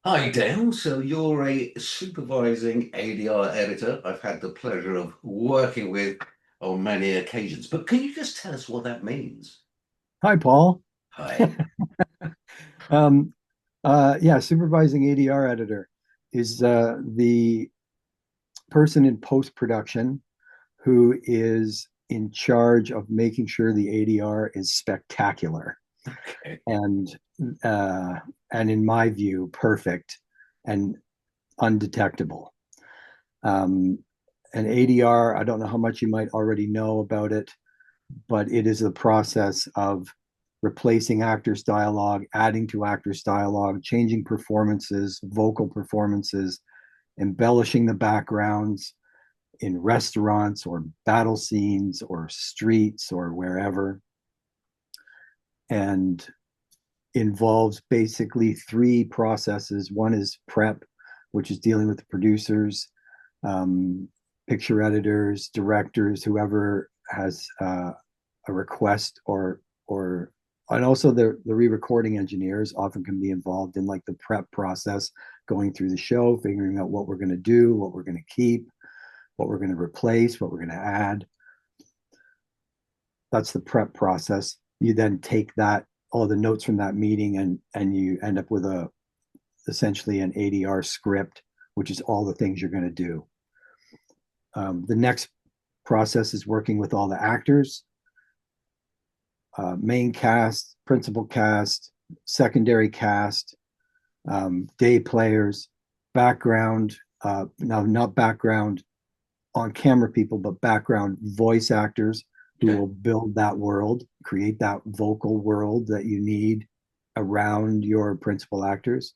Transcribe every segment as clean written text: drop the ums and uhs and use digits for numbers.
Hi, Dan. So you're a supervising ADR editor I've had the pleasure of working with on many occasions. But can you just tell us what that means? Hi, Paul. Hi. Um, yeah, supervising ADR editor is the person in post production who is in charge of making sure the ADR is spectacular Okay. and uh, and in my view, perfect and undetectable. Um, an ADR, I don't know how much you might already know about it, but it is the process of replacing actors' dialogue, adding to actors' dialogue, changing performances, vocal performances, embellishing the backgrounds in restaurants or battle scenes or streets or wherever, and involves basically three processes. One is prep, which is dealing with the producers, um, picture editors, directors, whoever has a request or and also the re-recording engineers often can be involved in like the prep process, going through the show, figuring out what we're going to do, what we're going to keep, what we're going to replace, what we're going to add. That's the prep process. You then take that all the notes from that meeting and you end up with a essentially an ADR script, which is all the things you're going to do. The next process is working with all the actors, main cast, principal cast, secondary cast, day players, background, now not background on camera people, but background voice actors who Okay. will build that world, create that vocal world that you need around your principal actors.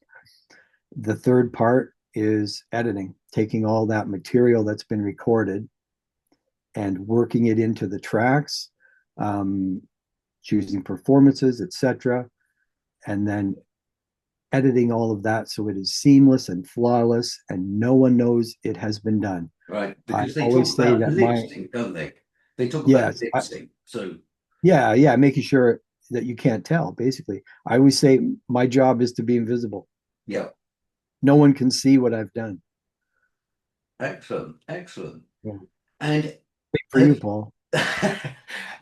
The third part is editing, taking all that material that's been recorded and working it into the tracks, um, choosing performances, etc., and then editing all of that so it is seamless and flawless and no one knows it has been done. Right. I Because they talk always say about that lip my sync, don't they? They talk about yes, lip sync. So, yeah, making sure that you can't tell. Basically, I always say my job is to be invisible. yeah. No one can see what I've done. Excellent. Excellent. Yeah. And For you, have, Paul.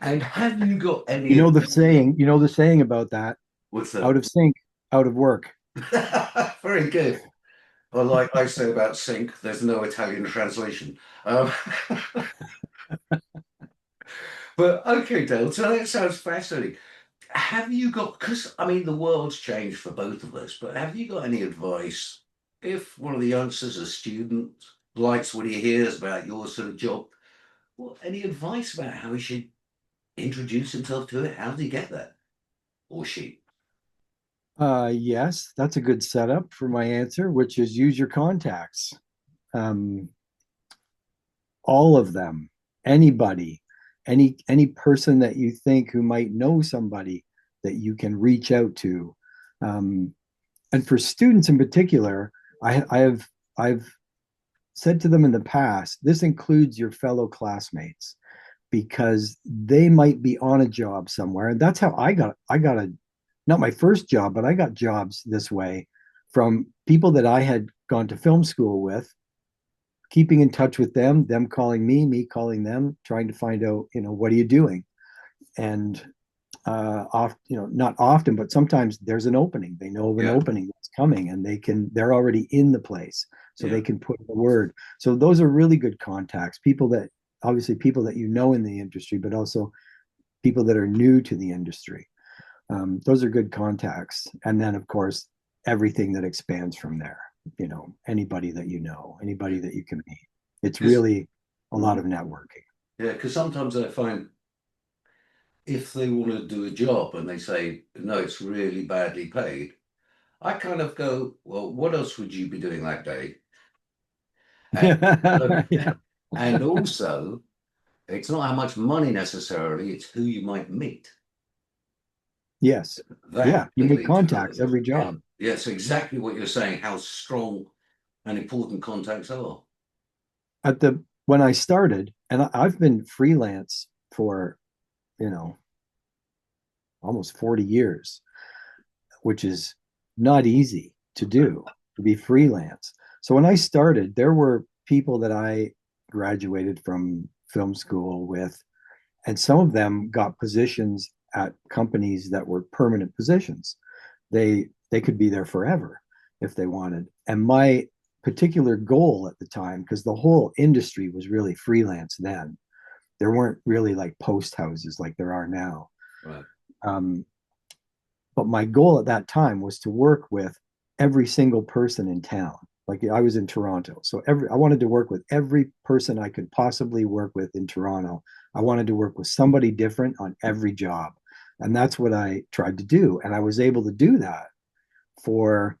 and have you got You any? know the saying. You know the saying about that. What's Out that? of sync, out of work. Very good. Well, like I say about sync, there's no Italian translation. Um, but okay, Dale, so that sounds fascinating. Have you got, because I mean, the world's changed for both of us, but have you got any advice if one of the youngsters, a student, likes what he hears about your sort of job? Well, any advice about how he should introduce himself to it? How does he get there? Or she? Yes, that's a good setup for my answer, which is use your contacts. Um, all of them, anybody, any person that you think who might know somebody that you can reach out to. Um, and for students in particular, I've said to them in the past, this includes your fellow classmates because they might be on a job somewhere, and that's how I got a not my first job, but I got jobs this way from people that I had gone to film school with, keeping in touch with them, them calling me calling them, trying to find out, what are you doing? And not often, but sometimes there's an opening. They know of an Yeah, opening that's coming, and they're already in the place, so yeah. they can put the word. So those are really good contacts. People that obviously people that in the industry, but also people that are new to the industry. Those are good contacts, and then of course everything that expands from there. Anybody that anybody that you can meet. It's Because really a lot of networking. yeah, because sometimes I find if they want to do a job and they say, no, it's really badly paid, I kind of go, well, what else would you be doing that day? And, Yeah. and also, it's not how much money necessarily, it's who you might meet. Yes. That Yeah. You can make lead to a lot of contacts this. every Yeah. job. Yeah. So exactly what you're saying, how strong and important contacts are. At the When I started, and I've been freelance for, you know, almost 40 years, which is not easy to do. to be freelance. So when I started, there were people that I graduated from film school with, and some of them got positions at companies that were permanent positions. They could be there forever if they wanted. And my particular goal at the time, because the whole industry was really freelance then, there weren't really like post houses like there are now. Right. Um, but my goal at that time was to work with every single person in town. Like I was in Toronto, so I wanted to work with every person I could possibly work with in Toronto. I wanted to work with somebody different on every job, and that's what I tried to do. And I was able to do that for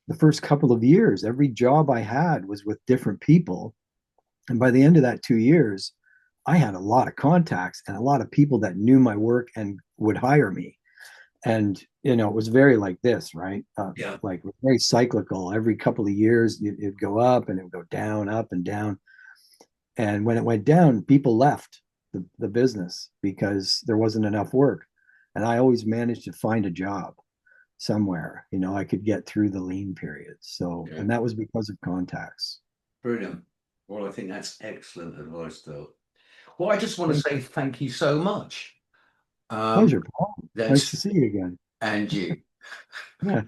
the first couple of years. Every job I had was with different people, and by the end of that 2 years, I had a lot of contacts and a lot of people that knew my work and would hire me. And it was very like this, right? Yeah. Like very cyclical. Every couple of years, it'd go up and it would go down, up and down. And when it went down, people left the business because there wasn't enough work. And I always managed to find a job somewhere. I could get through the lean periods. So, Yeah. and that was because of contacts. Brilliant. Well, I think that's excellent advice, though. Well, I just want to Thank say thank you so much. Pleasure, Paul. Nice to That's see you again. and you. Yeah.